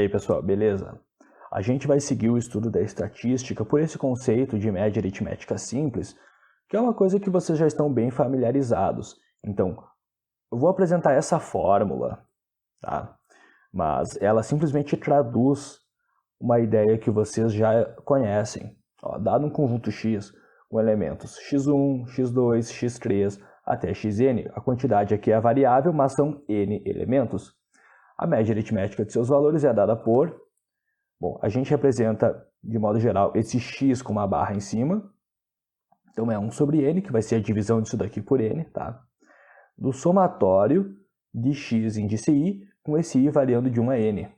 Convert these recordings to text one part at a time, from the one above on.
aí, pessoal, beleza? A gente vai seguir o estudo da estatística por esse conceito de média aritmética simples, que é uma coisa que vocês já estão bem familiarizados. Então, eu vou apresentar essa fórmula, tá? Mas ela simplesmente traduz uma ideia que vocês já conhecem. Ó, dado um conjunto X com elementos x1, x2, x3 até xn, a quantidade aqui é variável, mas são n elementos. A média aritmética de seus valores é dada por... Bom, a gente representa, de modo geral, esse x com uma barra em cima. Então é 1 sobre n, que vai ser a divisão disso daqui por n, tá? Do somatório de x índice i, com esse i variando de 1 a n.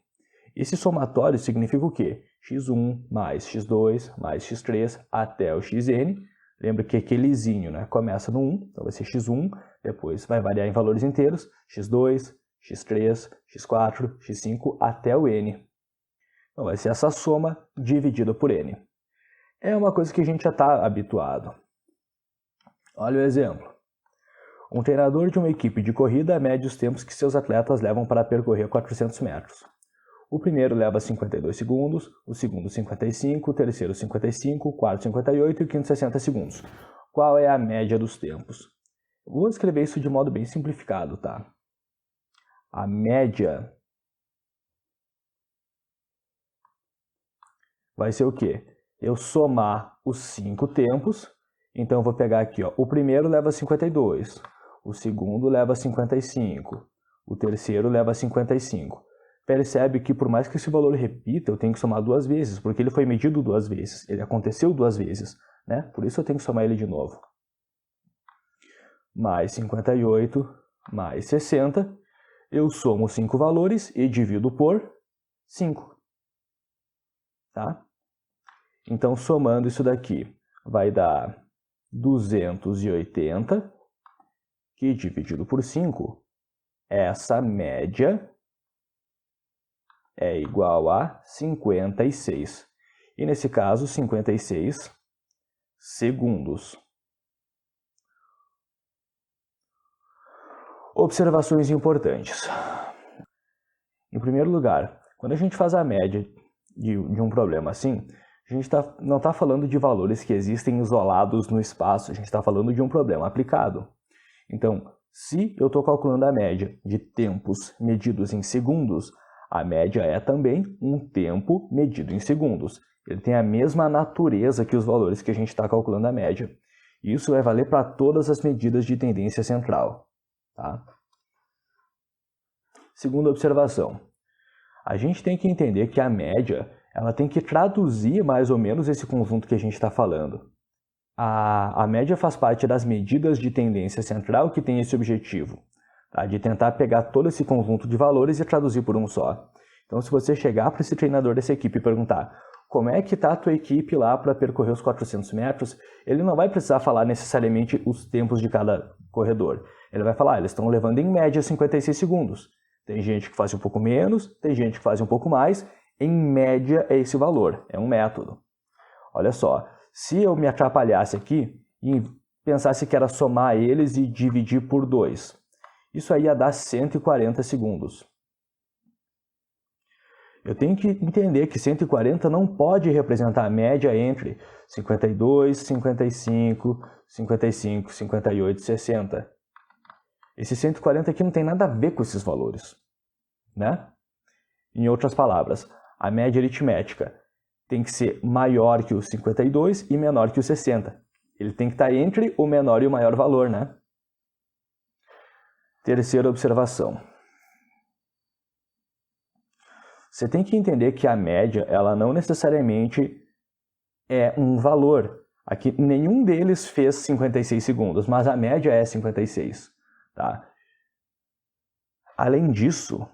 Esse somatório significa o quê? x1 mais x2 mais x3 até o xn. Lembra que aquele izinho, né, começa no 1, então vai ser x1, depois vai variar em valores inteiros, x2, x3, x4, x5 até o n. Então vai ser essa soma dividida por n. É uma coisa que a gente já está habituado. Olha o exemplo. Um treinador de uma equipe de corrida mede os tempos que seus atletas levam para percorrer 400 metros. O primeiro leva 52 segundos, o segundo 55, o terceiro 55, o quarto 58 e o quinto 60 segundos. Qual é a média dos tempos? Eu vou escrever isso de modo bem simplificado, tá? A média vai ser o quê? Eu somar os 5 tempos, então eu vou pegar aqui, ó, o primeiro leva 52, o segundo leva 55, o terceiro leva 55. Percebe que por mais que esse valor repita, eu tenho que somar 2 vezes, porque ele foi medido 2 vezes, ele aconteceu 2 vezes, né? Por isso eu tenho que somar ele de novo. Mais 58, mais 60, eu somo 5 valores e divido por 5. Tá? Então, somando isso daqui, vai dar 280, que dividido por 5, essa média é igual a 56. E nesse caso, 56 segundos. Observações importantes. Em primeiro lugar, quando a gente faz a média de um problema assim, a gente não está falando de valores que existem isolados no espaço, a gente está falando de um problema aplicado. Então, se eu estou calculando a média de tempos medidos em segundos, a média é também um tempo medido em segundos. Ele tem a mesma natureza que os valores que a gente está calculando a média. Isso vai valer para todas as medidas de tendência central. Tá? Segunda observação. A gente tem que entender que a média ela tem que traduzir mais ou menos esse conjunto que a gente está falando. A média faz parte das medidas de tendência central que tem esse objetivo. Tá? De tentar pegar todo esse conjunto de valores e traduzir por um só. Então, se você chegar para esse treinador dessa equipe e perguntar como é que está a tua equipe lá para percorrer os 400 metros, ele não vai precisar falar necessariamente os tempos de cada corredor. Ele vai falar, eles estão levando em média 56 segundos. Tem gente que faz um pouco menos, tem gente que faz um pouco mais. Em média é esse valor, é um método. Olha só, se eu me atrapalhasse aqui e pensasse que era somar eles e dividir por 2, isso aí ia dar 140 segundos. Eu tenho que entender que 140 não pode representar a média entre 52, 55, 55, 58 e 60. Esse 140 aqui não tem nada a ver com esses valores, né? Em outras palavras, a média aritmética tem que ser maior que o 52 e menor que o 60. Ele tem que estar entre o menor e o maior valor, né? Terceira observação. Você tem que entender que a média, ela não necessariamente é um valor. Aqui, nenhum deles fez 56 segundos, mas a média é 56. Tá? Além disso,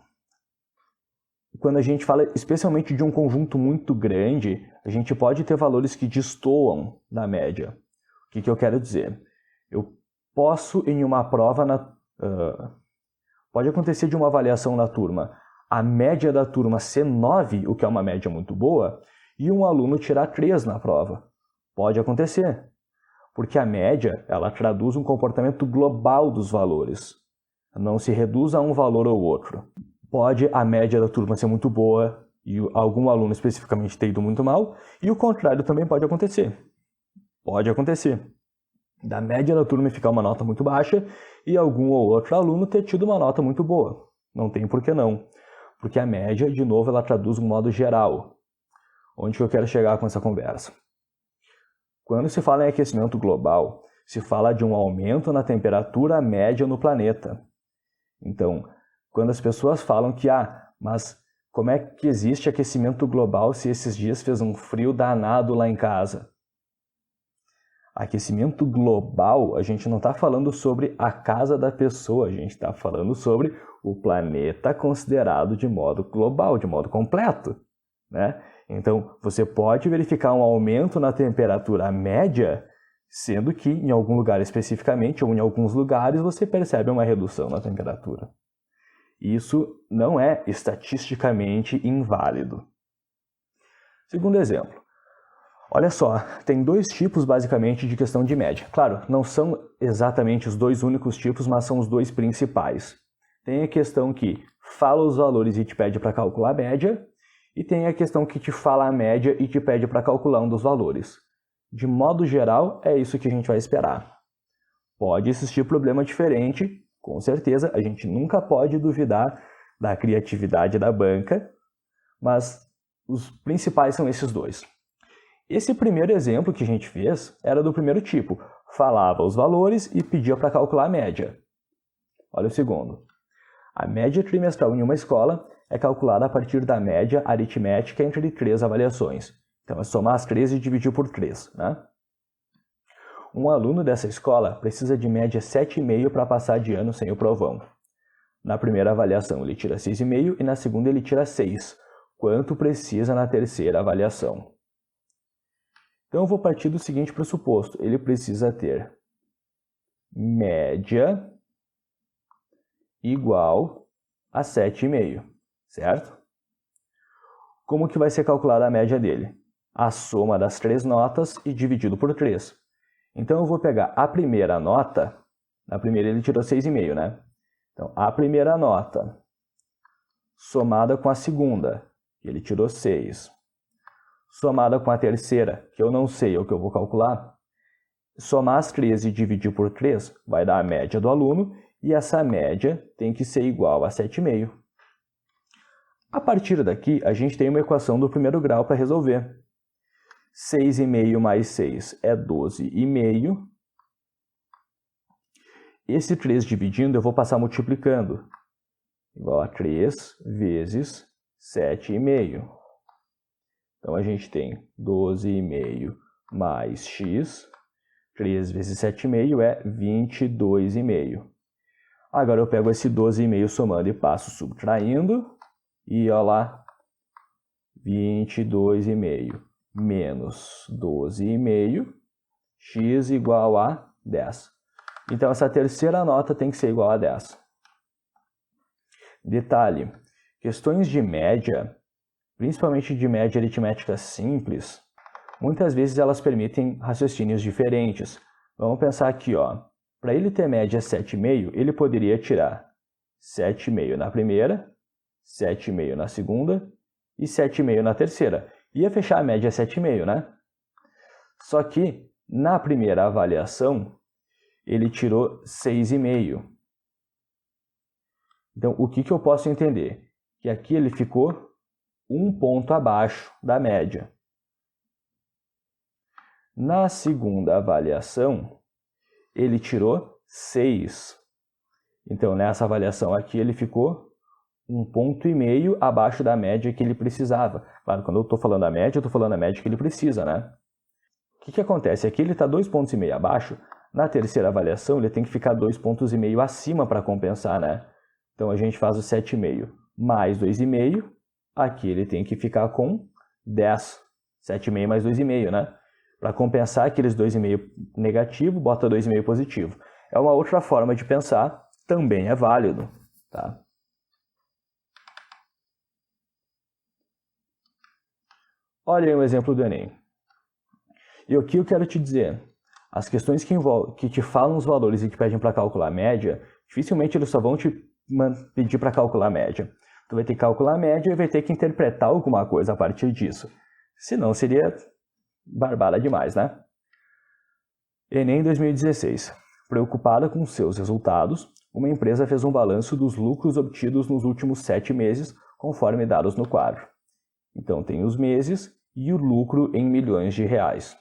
quando a gente fala especialmente de um conjunto muito grande, a gente pode ter valores que destoam da média. O que eu quero dizer? Eu posso, em uma prova, pode acontecer de uma avaliação na turma, a média da turma ser 9, o que é uma média muito boa, e um aluno tirar 3 na prova. Pode acontecer, porque a média ela traduz um comportamento global dos valores. Não se reduz a um valor ou outro. Pode a média da turma ser muito boa e algum aluno especificamente ter ido muito mal, e o contrário também pode acontecer. Pode acontecer. Da média da turma ficar uma nota muito baixa e algum ou outro aluno ter tido uma nota muito boa. Não tem por que não. Porque a média, de novo, ela traduz um modo geral. Onde que eu quero chegar com essa conversa? Quando se fala em aquecimento global, se fala de um aumento na temperatura média no planeta. Então, quando as pessoas falam que, mas como é que existe aquecimento global se esses dias fez um frio danado lá em casa? Aquecimento global, a gente não está falando sobre a casa da pessoa, a gente está falando sobre o planeta considerado de modo global, de modo completo, né? Então, você pode verificar um aumento na temperatura média, sendo que em algum lugar especificamente, ou em alguns lugares, você percebe uma redução na temperatura. Isso não é estatisticamente inválido. Segundo exemplo. Olha só, tem dois tipos basicamente de questão de média. Claro, não são exatamente os dois únicos tipos, mas são os dois principais. Tem a questão que fala os valores e te pede para calcular a média, e tem a questão que te fala a média e te pede para calcular um dos valores. De modo geral, é isso que a gente vai esperar. Pode existir problema diferente, com certeza, a gente nunca pode duvidar da criatividade da banca, mas os principais são esses dois. Esse primeiro exemplo que a gente fez era do primeiro tipo, falava os valores e pedia para calcular a média. Olha o segundo. A média trimestral em uma escola é calculada a partir da média aritmética entre 3 avaliações. Então é somar as 3 e dividir por 3, né? Um aluno dessa escola precisa de média 7,5 para passar de ano sem o provão. Na primeira avaliação ele tira 6,5 e na segunda ele tira 6. Quanto precisa na terceira avaliação? Então eu vou partir do seguinte pressuposto. Ele precisa ter média igual a 7,5, certo? Como que vai ser calculada a média dele? A soma das 3 notas e dividido por 3. Então eu vou pegar a primeira nota, na primeira ele tirou 6,5, né? Então a primeira nota somada com a segunda, que ele tirou 6, somada com a terceira, que eu não sei o que eu vou calcular, somar as 3 e dividir por 3 vai dar a média do aluno, e essa média tem que ser igual a 7,5. A partir daqui, a gente tem uma equação do primeiro grau para resolver. 6,5 mais 6 é 12,5. Esse 3 dividindo, eu vou passar multiplicando. Igual a 3 vezes 7,5. Então, a gente tem 12,5 mais x. 3 vezes 7,5 é 22,5. Agora eu pego esse 12,5 somando e passo subtraindo. E olha lá, 22,5 menos 12,5, x igual a 10. Então essa terceira nota tem que ser igual a 10. Detalhe, questões de média, principalmente de média aritmética simples, muitas vezes elas permitem raciocínios diferentes. Vamos pensar aqui, ó. Para ele ter média 7,5, ele poderia tirar 7,5 na primeira, 7,5 na segunda e 7,5 na terceira. Ia fechar a média 7,5, né? Só que, na primeira avaliação, ele tirou 6,5. Então, o que eu posso entender? Que aqui ele ficou 1 ponto abaixo da média. Na segunda avaliação, ele tirou 6. Então, nessa avaliação aqui, ele ficou 1,5 ponto abaixo da média que ele precisava. Claro, quando eu estou falando a média, eu estou falando a média que ele precisa, né? O que acontece? Aqui ele está 2,5 pontos abaixo. Na terceira avaliação, ele tem que ficar 2,5 pontos acima para compensar, né? Então, a gente faz o 7,5 mais 2,5. Aqui ele tem que ficar com 10. 7,5 mais 2,5, né? Para compensar aqueles 2,5 negativo, bota 2,5 positivo. É uma outra forma de pensar, também é válido, tá? Olha aí um exemplo do Enem. E o que eu quero te dizer? As questões que te falam os valores e te pedem para calcular a média, dificilmente eles só vão te pedir para calcular a média. Tu vai ter que calcular a média e vai ter que interpretar alguma coisa a partir disso. Senão seria barbada demais, né? Enem 2016. Preocupada com seus resultados, uma empresa fez um balanço dos lucros obtidos nos últimos 7 meses, conforme dados no quadro. Então tem os meses e o lucro em milhões de reais.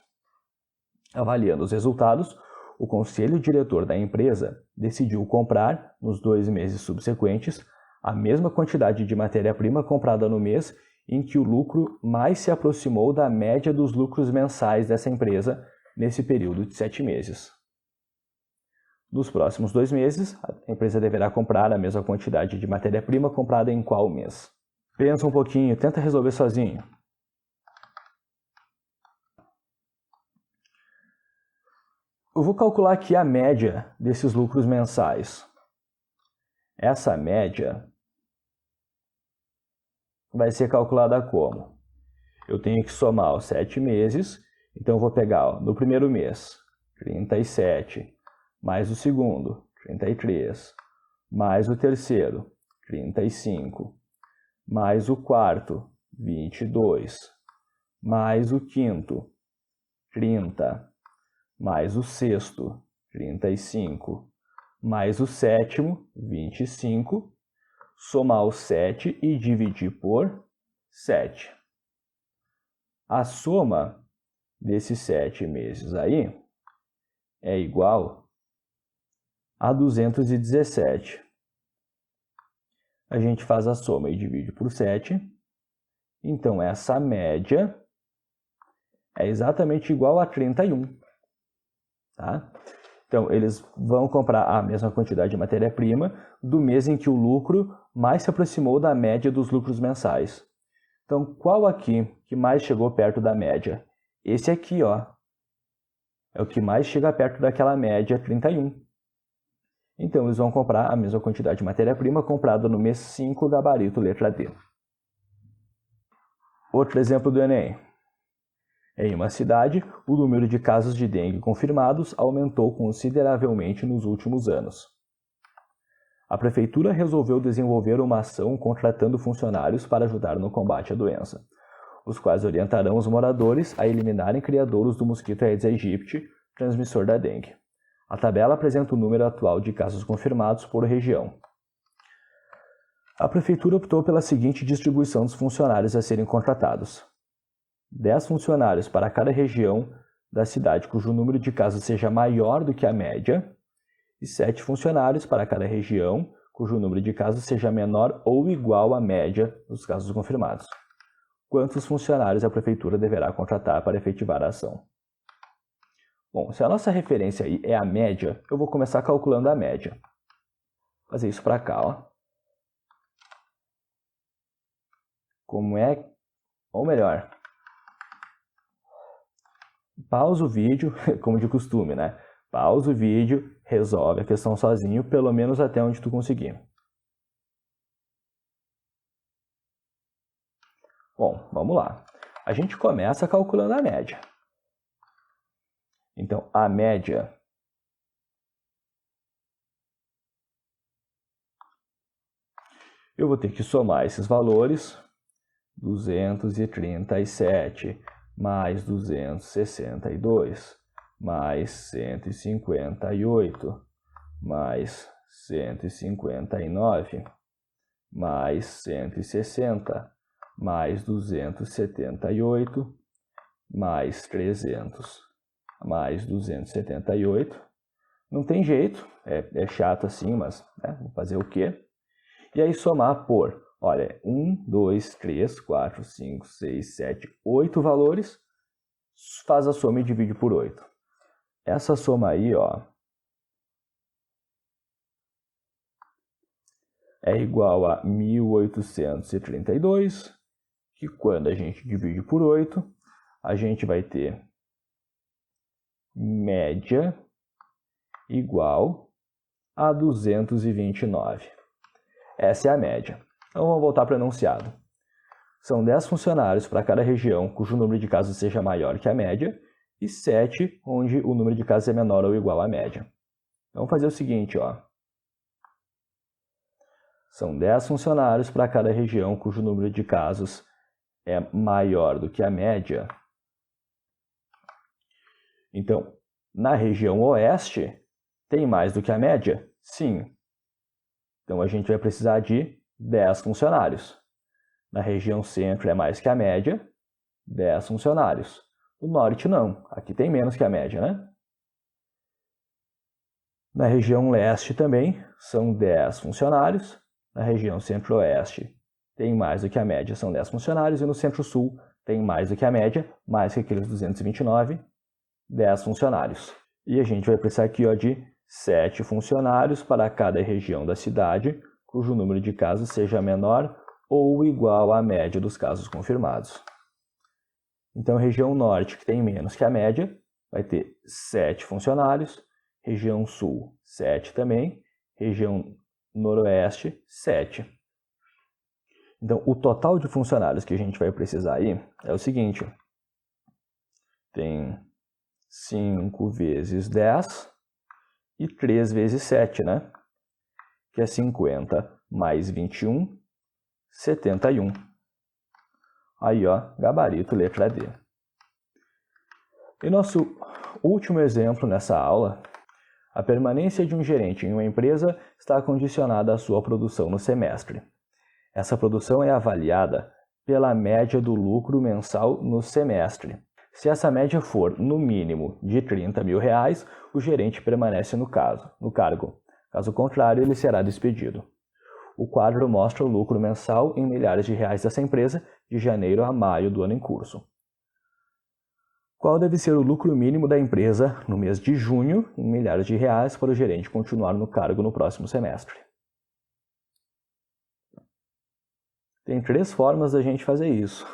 Avaliando os resultados, o conselho diretor da empresa decidiu comprar, nos 2 meses subsequentes, a mesma quantidade de matéria-prima comprada no mês em que o lucro mais se aproximou da média dos lucros mensais dessa empresa nesse período de 7 meses. Nos próximos 2 meses, a empresa deverá comprar a mesma quantidade de matéria-prima comprada em qual mês? Pensa um pouquinho, tenta resolver sozinho. Eu vou calcular aqui a média desses lucros mensais. Essa média vai ser calculada como? Eu tenho que somar os 7 meses, então eu vou pegar no primeiro mês 37, mais o segundo 33, mais o terceiro 35, mais o quarto 22, mais o quinto 30, mais o sexto 35, mais o sétimo 25, somar os 7 e dividir por 7. A soma desses 7 meses aí é igual a 217. A gente faz a soma e divide por 7. Então, essa média é exatamente igual a 31. Tá? Então, eles vão comprar a mesma quantidade de matéria-prima do mês em que o lucro mais se aproximou da média dos lucros mensais. Então, qual aqui que mais chegou perto da média? Esse aqui, ó, é o que mais chega perto daquela média 31. Então, eles vão comprar a mesma quantidade de matéria-prima comprada no mês 5, gabarito letra D. Outro exemplo do Enem. Em uma cidade, o número de casos de dengue confirmados aumentou consideravelmente nos últimos anos. A prefeitura resolveu desenvolver uma ação contratando funcionários para ajudar no combate à doença, os quais orientarão os moradores a eliminarem criadouros do mosquito Aedes aegypti, transmissor da dengue. A tabela apresenta o número atual de casos confirmados por região. A prefeitura optou pela seguinte distribuição dos funcionários a serem contratados: 10 funcionários para cada região da cidade cujo número de casos seja maior do que a média, e 7 funcionários para cada região cujo número de casos seja menor ou igual à média dos casos confirmados. Quantos funcionários a prefeitura deverá contratar para efetivar a ação? Bom, se a nossa referência aí é a média, eu vou começar calculando a média. Vou fazer isso para cá, ó. Como é... Ou melhor, pausa o vídeo, como de costume, né? Pausa o vídeo, resolve a questão sozinho, pelo menos até onde tu conseguir. Bom, vamos lá. A gente começa calculando a média. Então, a média eu vou ter que somar esses valores, 237 mais 262 mais 158 mais 159 mais 160 mais 278 mais 300 mais 278. Não tem jeito, é chato assim, mas né, vou fazer o quê? E aí somar por, olha, 1, 2, 3, 4, 5, 6, 7, 8 valores, faz a soma e divide por 8. Essa soma aí, ó, é igual a 1832, que quando a gente divide por 8, a gente vai ter média igual a 229. Essa é a média. Então vamos voltar para o enunciado. São 10 funcionários para cada região cujo número de casos seja maior que a média e 7 onde o número de casos é menor ou igual à média. Vamos fazer o seguinte, ó. São 10 funcionários para cada região cujo número de casos é maior do que a média. Então, na região oeste, tem mais do que a média? Sim. Então, a gente vai precisar de 10 funcionários. Na região centro é mais que a média, 10 funcionários. No norte, não. Aqui tem menos que a média, né? Na região leste também são 10 funcionários. Na região centro-oeste tem mais do que a média, são 10 funcionários. E no centro-sul tem mais do que a média, mais que aqueles 229, 10 funcionários. E a gente vai precisar aqui de 7 funcionários para cada região da cidade, cujo número de casos seja menor ou igual à média dos casos confirmados. Então, região norte, que tem menos que a média, vai ter 7 funcionários. Região sul, 7 também. Região noroeste, 7. Então, o total de funcionários que a gente vai precisar aí é o seguinte. Tem 5 vezes 10 e 3 vezes 7, né? Que é 50 mais 21, 71. Aí, gabarito, letra D. E nosso último exemplo nessa aula, a permanência de um gerente em uma empresa está condicionada à sua produção no semestre. Essa produção é avaliada pela média do lucro mensal no semestre. Se essa média for, no mínimo, de R$30.000, o gerente permanece no cargo. Caso contrário, ele será despedido. O quadro mostra o lucro mensal em milhares de reais dessa empresa de janeiro a maio do ano em curso. Qual deve ser o lucro mínimo da empresa no mês de junho, em milhares de reais, para o gerente continuar no cargo no próximo semestre? Tem 3 formas da gente fazer isso.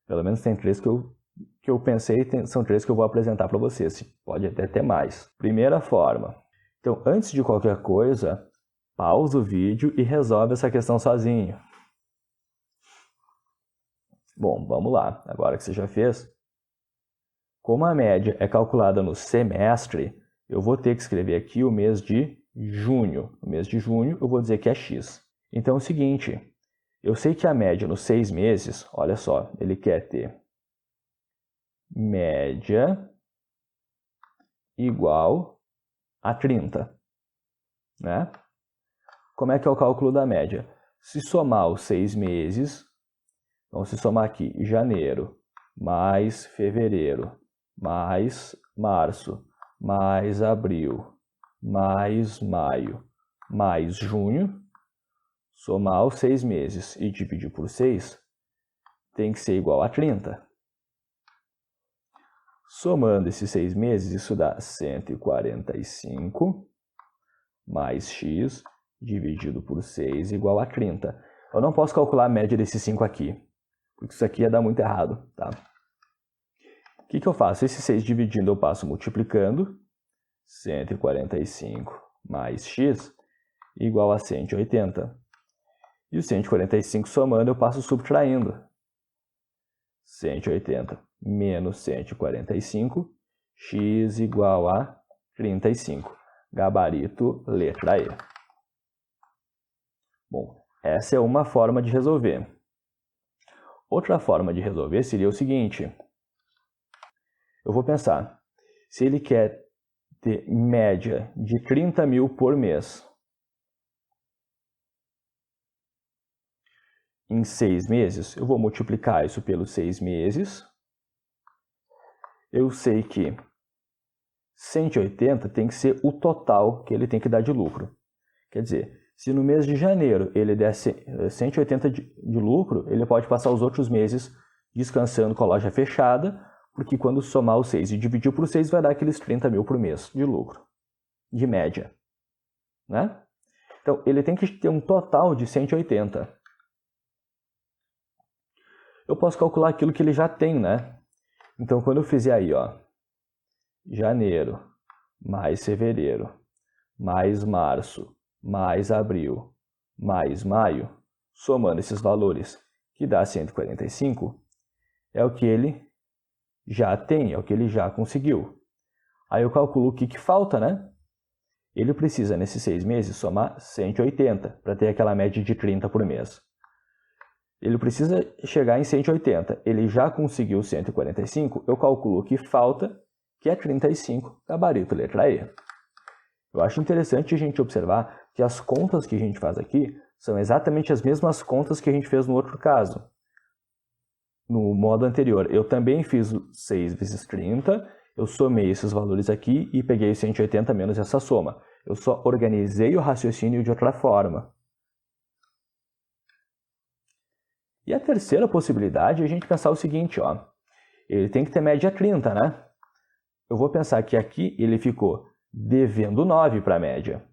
Pelo menos tem 3 que eu pensei, são 3 que eu vou apresentar para vocês. Pode até ter mais. Primeira forma. Então, antes de qualquer coisa, pausa o vídeo e resolve essa questão sozinho. Bom, vamos lá. Agora que você já fez, como a média é calculada no semestre, eu vou ter que escrever aqui o mês de junho. No mês de junho, eu vou dizer que é X. Então é o seguinte, eu sei que a média nos 6 meses, olha só, ele quer ter média igual a 30, né? Como é que é o cálculo da média? Se somar os 6 meses, então se somar aqui janeiro, mais fevereiro, mais março, mais abril, mais maio, mais junho, somar os 6 meses e dividir por 6, tem que ser igual a 30. Somando esses 6 meses, isso dá 145 mais x dividido por 6 igual a 30. Eu não posso calcular a média desses 5 aqui, porque isso aqui ia dar muito errado, tá? O que eu faço? Esse 6 dividindo eu passo multiplicando, 145 mais x igual a 180. E o 145 somando eu passo subtraindo. 180 menos 145, x igual a 35. Gabarito, letra E. Bom, essa é uma forma de resolver. Outra forma de resolver seria o seguinte. Eu vou pensar, se ele quer ter média de 30.000 por mês em 6 meses, eu vou multiplicar isso pelos 6 meses. Eu sei que 180 tem que ser o total que ele tem que dar de lucro. Quer dizer, se no mês de janeiro ele der 180 de lucro, ele pode passar os outros meses descansando com a loja fechada, porque quando somar os 6 e dividir por 6 vai dar aqueles 30.000 por mês de lucro, de média, né? Então, ele tem que ter um total de 180. Eu posso calcular aquilo que ele já tem, né? Então, quando eu fizer aí, janeiro, mais fevereiro, mais março, mais abril, mais maio, somando esses valores, que dá 145, é o que ele já tem, é o que ele já conseguiu. Aí eu calculo o que falta, né? ele precisa, nesses 6 meses, somar 180 para ter aquela média de 30 por mês. Ele precisa chegar em 180. Ele já conseguiu 145, eu calculo o que falta, que é 35, gabarito letra E. Eu acho interessante a gente observar que as contas que a gente faz aqui são exatamente as mesmas contas que a gente fez no outro caso. No modo anterior, eu também fiz 6 vezes 30, eu somei esses valores aqui e peguei 180 menos essa soma. Eu só organizei o raciocínio de outra forma. E a terceira possibilidade é a gente pensar o seguinte, ó. Ele tem que ter média 30, né? Eu vou pensar que aqui ele ficou devendo 9 para a média.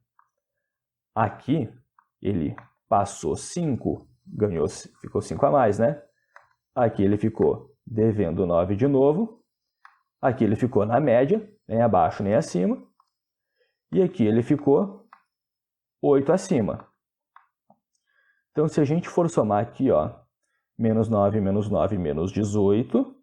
Aqui ele passou 5, ganhou, ficou 5 a mais, né? Aqui ele ficou devendo 9 de novo. Aqui ele ficou na média, nem abaixo nem acima. E aqui ele ficou 8 acima. Então, se a gente for somar aqui, ó, menos 9, menos 18,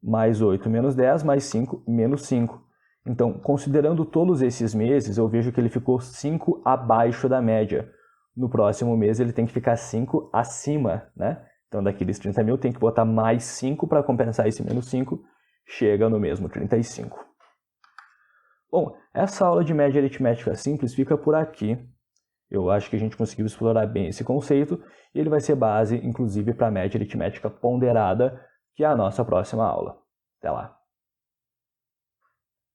mais 8, menos 10, mais 5, menos 5. Então, considerando todos esses meses, eu vejo que ele ficou 5 abaixo da média. No próximo mês, ele tem que ficar 5 acima, né? Então, daqueles 30 mil, tem que botar mais 5 para compensar esse menos 5. Chega no mesmo 35. Bom, essa aula de média aritmética simples fica por aqui. Eu acho que a gente conseguiu explorar bem esse conceito e ele vai ser base, inclusive, para a média aritmética ponderada, que é a nossa próxima aula. Até lá!